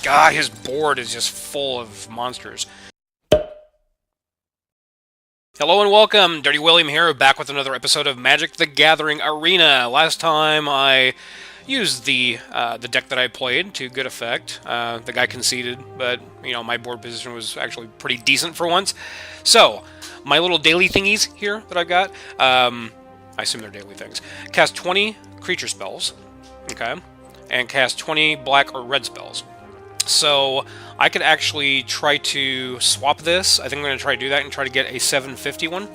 God, his board is just full of monsters. Hello and welcome, Dirty William here, back with another episode of Magic the Gathering Arena. Last time I used the deck that I played to good effect. The guy conceded, but you know my board position was actually pretty decent for once. So my little daily thingies here that I've got, I assume they're daily things. Cast 20 creature spells, okay, and cast 20 black or red spells. So I could actually try to swap this. I think I'm going to try to do that and try to get a 750 one.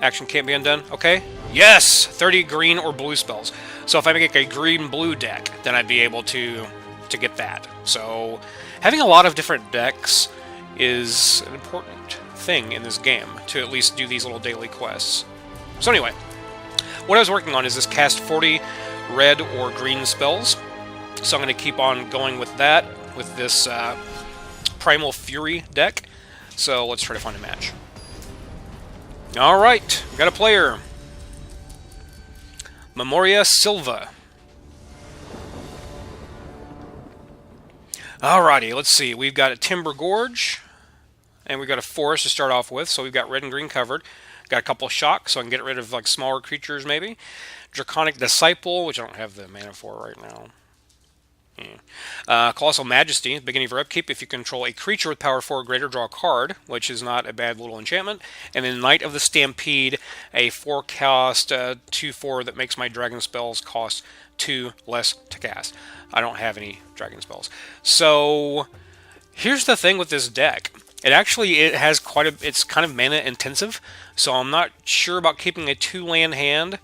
Action can't be undone. Okay. Yes! 30 green or blue spells. So if I make a green-blue deck, then I'd be able to get that. So having a lot of different decks is an important thing in this game, to at least do these little daily quests. So anyway, what I was working on is this cast 40 red or green spells. So I'm going to keep on going with that, with this Primal Fury deck. So let's try to find a match. Alright, we got a player. Memoria Silva. Alrighty, let's see. We've got a Timber Gorge, and we've got a Forest to start off with, so we've got red and green covered. Got a couple shocks, so I can get rid of like smaller creatures maybe. Draconic Disciple, which I don't have the mana for right now. Colossal Majesty, beginning of your upkeep, if you control a creature with power 4 or greater, draw a card, which is not a bad little enchantment. And then Knight of the Stampede, a 4-cost 2/4 that makes my dragon spells cost 2 less to cast. I don't have any dragon spells. So here's the thing with this deck. It has it's kind of mana intensive, so I'm not sure about keeping a 2-land hand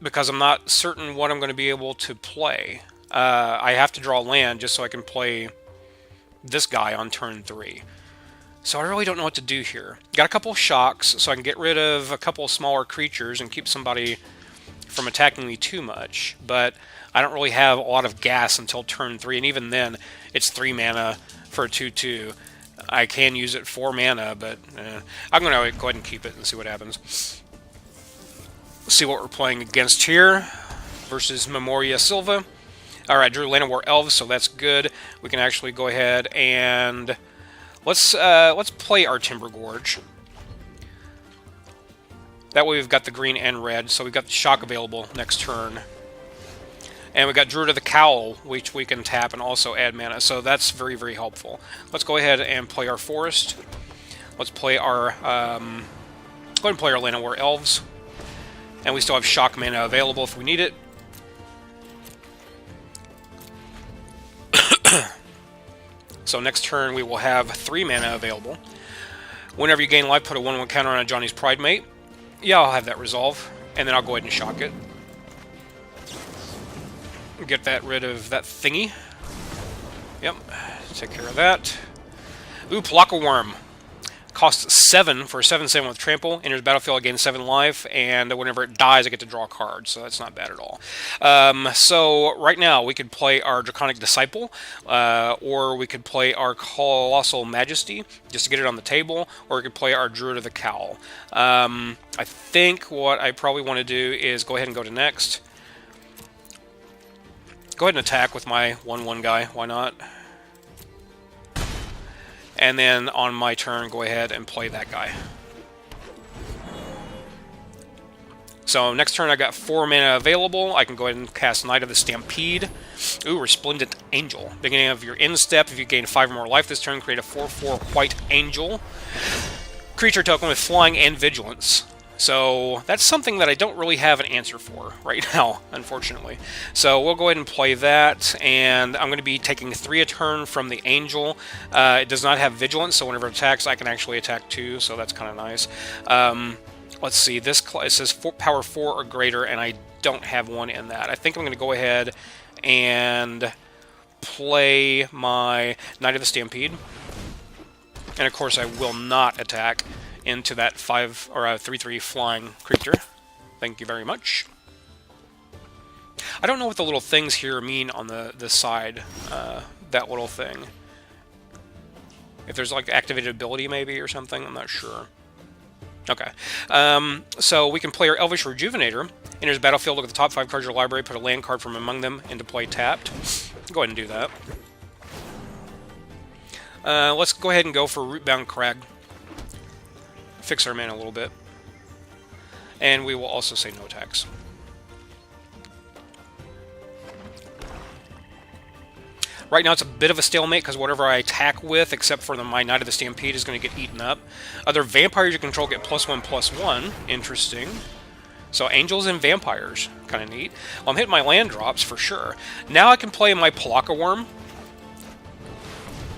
because I'm not certain what I'm going to be able to play. I have to draw land just so I can play this guy on turn 3. So I really don't know what to do here. Got a couple shocks, so I can get rid of a couple smaller creatures and keep somebody from attacking me too much. But I don't really have a lot of gas until turn 3, and even then, it's 3 mana for a 2/2. I can use it 4 mana, but I'm going to go ahead and keep it and see what happens. Let's see what we're playing against here versus Memoria Silva. Alright, drew Land of War Elves, so that's good. We can actually go ahead and let's play our Timber Gorge. That way we've got the green and red, so we've got the shock available next turn. And we've got Druid of the Cowl, which we can tap and also add mana, so that's very, very helpful. Let's go ahead and play our Forest. Let's play our go ahead and play our Land of War Elves. And we still have shock mana available if we need it. So next turn we will have 3 mana available. Whenever you gain life, put a 1/1 counter on a Johnny's Pride Mate. Yeah, I'll have that resolve. And then I'll go ahead and shock it. Get that rid of that thingy. Yep, take care of that. Ooh, Plaka Worm. Costs 7 for a 7/7 with Trample. Enters battlefield, gains 7 life, and whenever it dies, I get to draw a card, so that's not bad at all. So right now, we could play our Draconic Disciple, or we could play our Colossal Majesty, just to get it on the table, or we could play our Druid of the Cowl. I think what I probably want to do is go ahead and go to next. Go ahead and attack with my 1/1 guy, why not? And then on my turn, go ahead and play that guy. So next turn I got 4 mana available. I can go ahead and cast Knight of the Stampede. Ooh, Resplendent Angel. Beginning of your end step, if you gain 5 or more life this turn, create a 4/4 White Angel. Creature token with Flying and Vigilance. So that's something that I don't really have an answer for right now, unfortunately. So we'll go ahead and play that, and I'm going to be taking 3 a turn from the Angel. It does not have Vigilance, so whenever it attacks, I can actually attack 2, so that's kind of nice. Let's see, it says power 4 or greater, and I don't have one in that. I think I'm going to go ahead and play my Knight of the Stampede. And of course I will not attack into that 5 or 3/3 flying creature. Thank you very much. I don't know what the little things here mean on the side. That little thing. If there's like activated ability maybe or something, I'm not sure. Okay. So we can play our Elvish Rejuvenator. Enters battlefield, look at the top 5 cards of your library, put a land card from among them into play tapped. Go ahead and do that. Let's go ahead and go for Rootbound Crag. Fix our mana a little bit. And we will also say no attacks. Right now it's a bit of a stalemate because whatever I attack with, except for my Knight of the Stampede, is going to get eaten up. Other vampires you control get +1/+1. Interesting. So angels and vampires. Kind of neat. Well, I'm hitting my land drops for sure. Now I can play my Palaka Worm.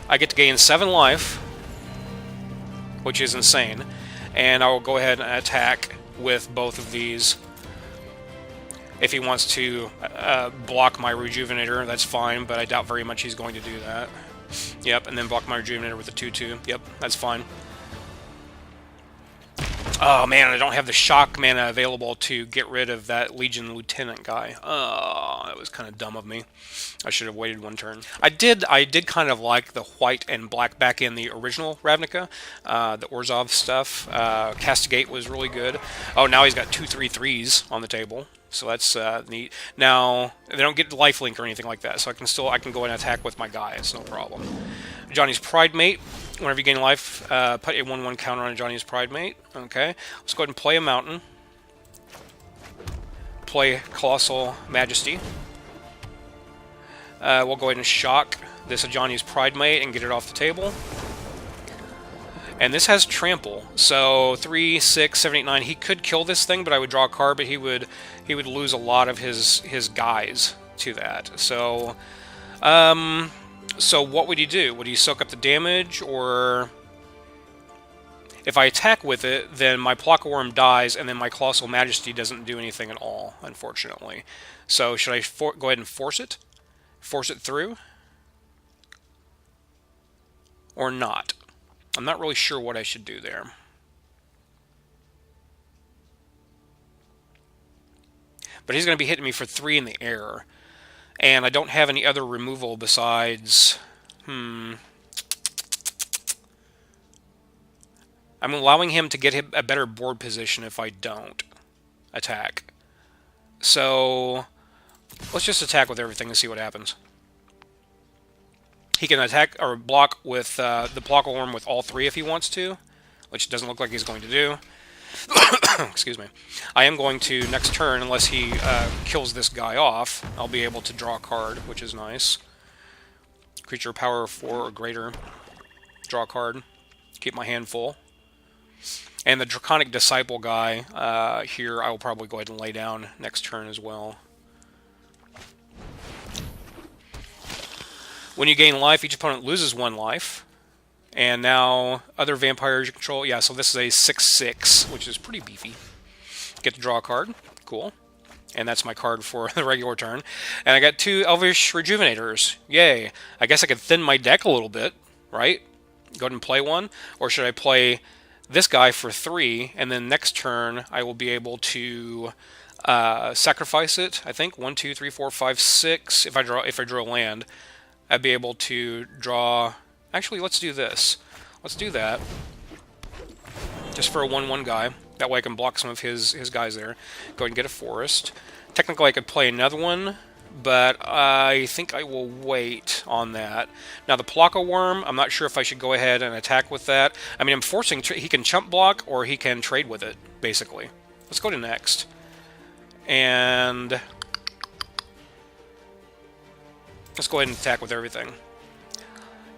I get to gain 7 life, which is insane. And I will go ahead and attack with both of these. If he wants to block my Rejuvenator, that's fine, but I doubt very much he's going to do that. Yep, and then block my Rejuvenator with a 2/2. Yep, that's fine. Oh man, I don't have the shock mana available to get rid of that Legion Lieutenant guy. Oh, that was kind of dumb of me. I should have waited 1 turn. I did kind of like the white and black back in the original Ravnica, the Orzhov stuff. Castigate was really good. Oh, now he's got 2 3/3s on the table, so that's neat. Now they don't get lifelink or anything like that, so I can go and attack with my guy. It's no problem. Johnny's Pride Mate. Whenever you gain life, put a 1/1 counter on Johnny's Pride Mate. Okay, let's go ahead and play a Mountain. Play Colossal Majesty. We'll go ahead and shock this Johnny's Pride Mate and get it off the table. And this has Trample, so 3, 6, 7, 8, 9. He could kill this thing, but I would draw a card, but he would lose a lot of his guys to that. So, so what would he do? Would he soak up the damage, or if I attack with it, then my Palaka Worm dies, and then my Colossal Majesty doesn't do anything at all, unfortunately. So should I go ahead and force it? Force it through? Or not? I'm not really sure what I should do there. But he's going to be hitting me for 3 in the air. And I don't have any other removal besides... I'm allowing him to get a better board position if I don't attack. So let's just attack with everything and see what happens. He can attack or block with the Palaka Worm with all 3 if he wants to, which doesn't look like he's going to do. Excuse me. I am going to, next turn, unless he kills this guy off, I'll be able to draw a card, which is nice. Creature power 4 or greater. Draw a card. Keep my hand full. And the Draconic Disciple guy here, I will probably go ahead and lay down next turn as well. When you gain life, each opponent loses 1 life. And now, other vampires you control. Yeah, so this is a 6/6, which is pretty beefy. Get to draw a card. Cool. And that's my card for the regular turn. And I got 2 Elvish Rejuvenators. Yay. I guess I could thin my deck a little bit, right? Go ahead and play 1. Or should I play this guy for 3, and then next turn I will be able to sacrifice it, I think. 1, 2, 3, 4, 5, 6. If I draw a land, I'd be able to draw... Actually, let's do this. Let's do that. Just for a 1/1 guy. That way I can block some of his guys there. Go ahead and get a forest. Technically I could play another one, but I think I will wait on that. Now the Palaka Worm, I'm not sure if I should go ahead and attack with that. I mean, I'm forcing... he can chump block, or he can trade with it, basically. Let's go to next. And... let's go ahead and attack with everything.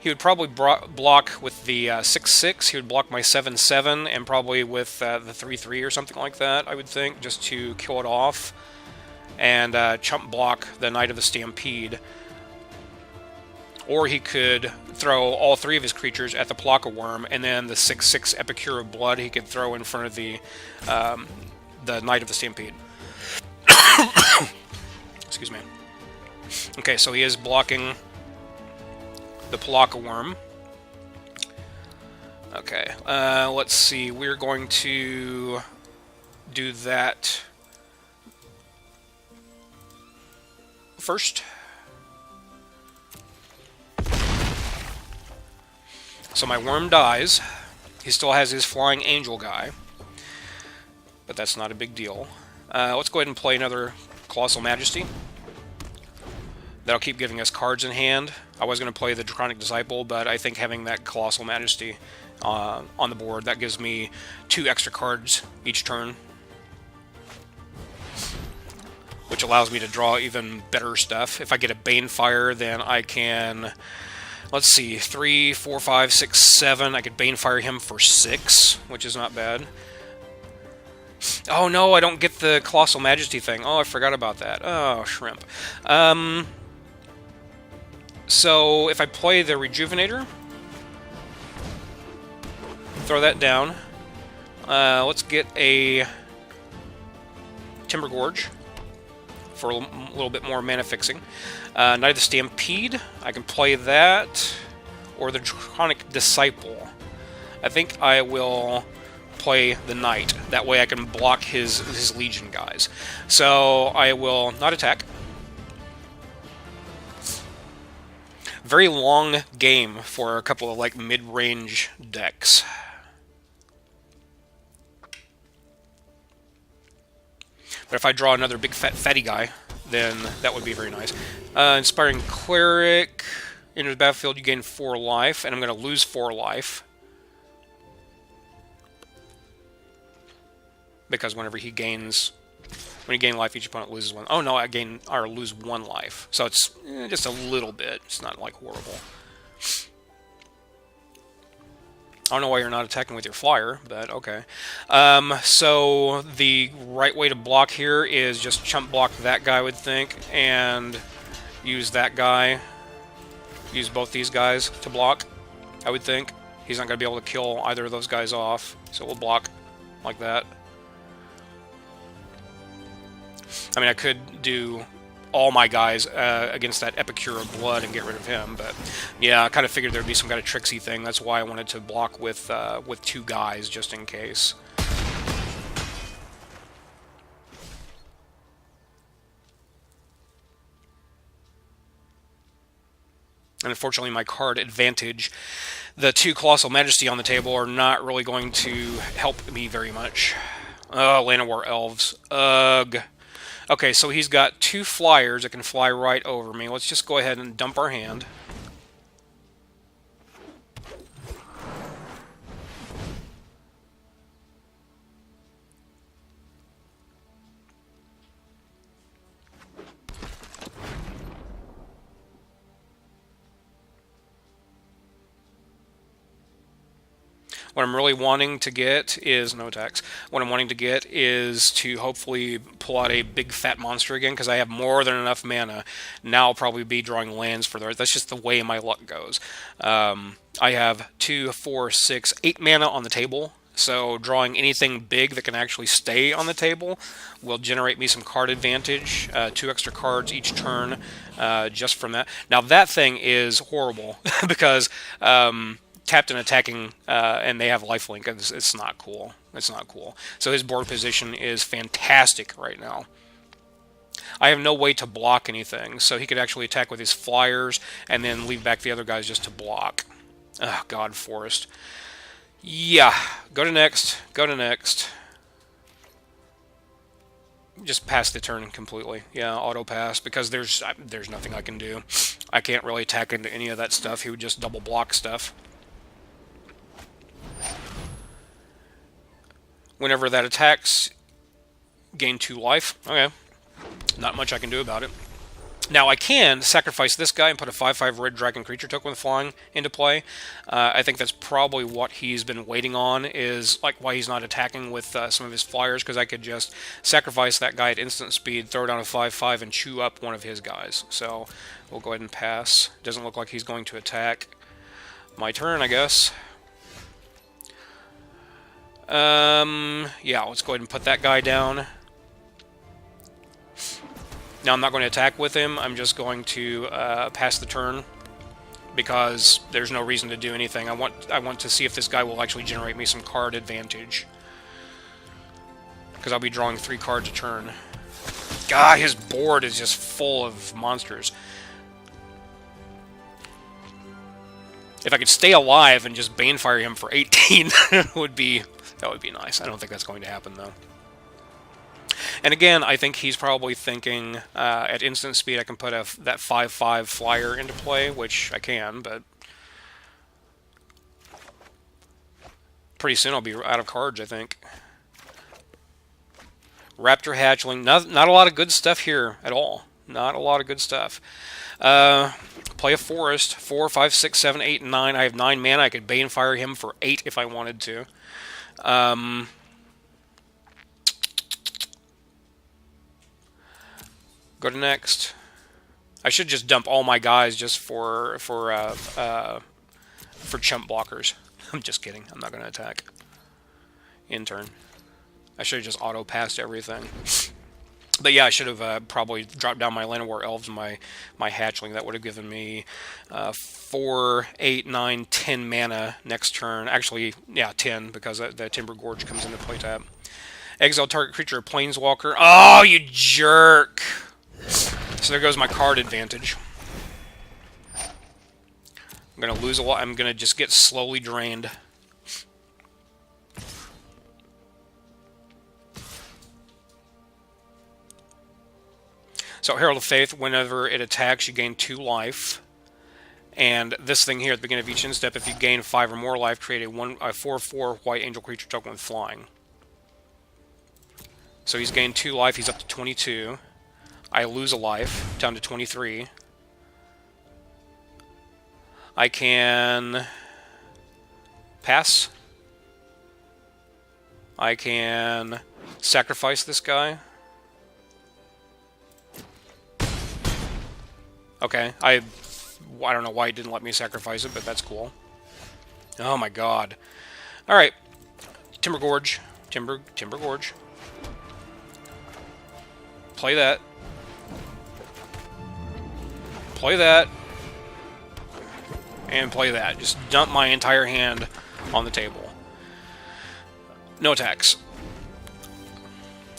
He would probably block with the 6/6. He would block my 7/7, and probably with the 3/3 or something like that, I would think, just to kill it off. And chump block the Knight of the Stampede. Or he could throw all 3 of his creatures at the Palaka Worm, and then the 6/6 Epicure of Blood he could throw in front of the Knight of the Stampede. Excuse me. Okay, so he is blocking the Palaka Worm. Okay, let's see. We're going to do that first. So my worm dies. He still has his Flying Angel guy. but that's not a big deal. Let's go ahead and play another Colossal Majesty. That'll keep giving us cards in hand. I was going to play the Draconic Disciple, but I think having that Colossal Majesty on the board, that gives me 2 extra cards each turn, which allows me to draw even better stuff. If I get a Banefire, then I can, let's see, 3, 4, 5, 6, 7. I could Banefire him for 6, which is not bad. Oh no, I don't get the Colossal Majesty thing. Oh, I forgot about that. Oh, shrimp. So, if I play the Rejuvenator, throw that down. Let's get a Timber Gorge for a little bit more mana fixing. Knight of the Stampede, I can play that, or the Draconic Disciple. I think I will play the Knight. That way I can block his Legion guys. So I will not attack. Very long game for a couple of like mid-range decks. But if I draw another big fatty guy, then that would be very nice. Inspiring Cleric. Enters the battlefield, you gain 4 life, and I'm going to lose 4 life. Because whenever he gains... When you gain life, each opponent loses 1. Oh no, I gain or lose 1 life. So it's just a little bit. It's not like horrible. I don't know why you're not attacking with your flyer, but okay. So the right way to block here is just chump block that guy, I would think, and use that guy. Use both these guys to block, I would think. He's not going to be able to kill either of those guys off, so we'll block like that. I mean, I could do all my guys against that Epicure of Blood and get rid of him, but yeah, I kind of figured there'd be some kind of tricksy thing. That's why I wanted to block with 2 guys, just in case. And unfortunately, my card advantage, the 2 Colossal Majesty on the table, are not really going to help me very much. Oh, Land of War Elves. Ugh. Okay, so he's got 2 flyers that can fly right over me. Let's just go ahead and dump our hand. What I'm really wanting to get is no attacks. What I'm wanting to get is to hopefully pull out a big fat monster again, because I have more than enough mana. Now I'll probably be drawing lands for the rest. That's just the way my luck goes. I have 2, 4, 6, 8 mana on the table. So drawing anything big that can actually stay on the table will generate me some card advantage. 2 extra cards each turn just from that. Now that thing is horrible because tapped and attacking, and they have lifelink. It's not cool. It's not cool. So his board position is fantastic right now. I have no way to block anything, so he could actually attack with his flyers and then leave back the other guys just to block. Oh, God, Forest. Yeah, go to next. Go to next. Just pass the turn completely. Yeah, auto pass, because there's nothing I can do. I can't really attack into any of that stuff. He would just double block stuff. Whenever that attacks, gain 2 life. Okay. Not much I can do about it. Now, I can sacrifice this guy and put a 5/5 red dragon creature token with flying into play. I think that's probably what he's been waiting on, is like why he's not attacking with some of his flyers, because I could just sacrifice that guy at instant speed, throw down a 5/5, and chew up one of his guys. So we'll go ahead and pass. Doesn't look like he's going to attack. My turn, I guess. Yeah, let's go ahead and put that guy down. Now, I'm not going to attack with him. I'm just going to pass the turn, because there's no reason to do anything. I want to see if this guy will actually generate me some card advantage, because I'll be drawing 3 cards a turn. God, his board is just full of monsters. If I could stay alive and just Banefire him for 18, that would be nice. I don't think that's going to happen, though. And again, I think he's probably thinking at instant speed I can put that 5/5 flyer into play, which I can, but pretty soon I'll be out of cards, I think. Raptor Hatchling, not a lot of good stuff here at all. Not a lot of good stuff. Play a Forest, 4, 5, 6, 7, 8, and 9. I have 9 mana. I could Banefire him for 8 if I wanted to. Go to next. I should just dump all my guys just for chump blockers. I'm just kidding. I'm not going to attack. In turn. I should have just auto-passed everything. But yeah, I should have probably dropped down my Llanowar Elves and my Hatchling. That would have given me 4, 8, 9, 10 mana next turn. Actually, yeah, 10, because the Timber Gorge comes into play tap. Exile target creature, a Planeswalker. Oh, you jerk! So there goes my card advantage. I'm going to lose a lot. I'm going to just get slowly drained. So Herald of Faith, whenever it attacks, you gain 2 life. And this thing here, at the beginning of each end step, if you gain 5 or more life, create a 4/4 white angel creature token with flying. So he's gained 2 life, he's up to 22. I lose a life, down to 23. I can pass. I can sacrifice this guy. Okay, I don't know why it didn't let me sacrifice it, but that's cool. Oh my god. Alright. Timber Gorge. Timber Gorge. Play that. Play that. And play that. Just dump my entire hand on the table. No attacks.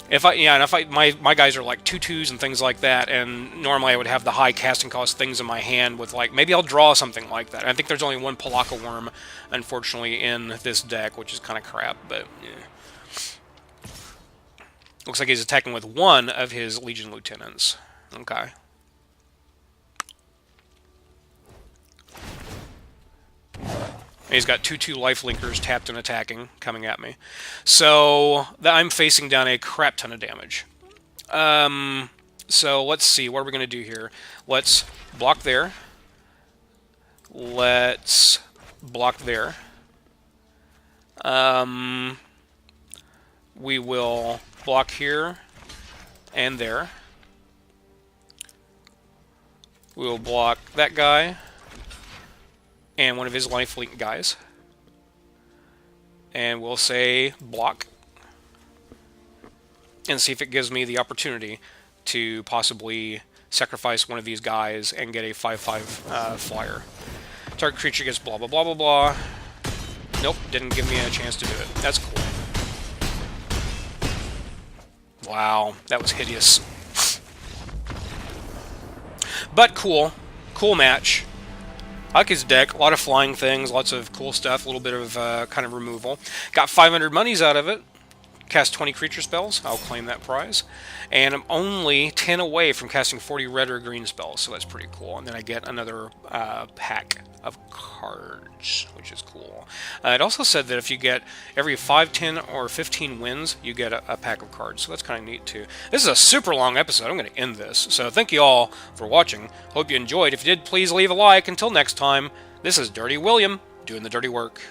My guys are like 2/2s and things like that, and normally I would have the high casting cost things in my hand with, like, maybe I'll draw something like that. I think there's only one Palaka Worm, unfortunately, in this deck, which is kind of crap, but yeah. Looks like he's attacking with one of his Legion Lieutenants. Okay. He's got 2/2 Lifelinkers tapped and attacking, coming at me. So I'm facing down a crap ton of damage. So let's see, what are we going to do here? Let's block there. Let's block there. We will block here and there. We will block that guy and one of his lifelink guys. And we'll say block. And see if it gives me the opportunity to possibly sacrifice one of these guys and get a 5/5 flyer. Target creature gets blah blah blah blah blah. Nope, didn't give me a chance to do it. That's cool. Wow, that was hideous. But cool. Cool match. I like his deck. A lot of flying things, lots of cool stuff, a little bit of kind of removal. Got 500 monies out of it. Cast 20 creature spells. I'll claim that prize. And I'm only 10 away from casting 40 red or green spells, so that's pretty cool. And then I get another pack of cards, which is cool. It also said that if you get every 5, 10, or 15 wins, you get a pack of cards, so that's kind of neat too. This is a super long episode. I'm going to end this. So thank you all for watching. Hope you enjoyed. If you did, please leave a like. Until next time, this is Dirty William, doing the dirty work.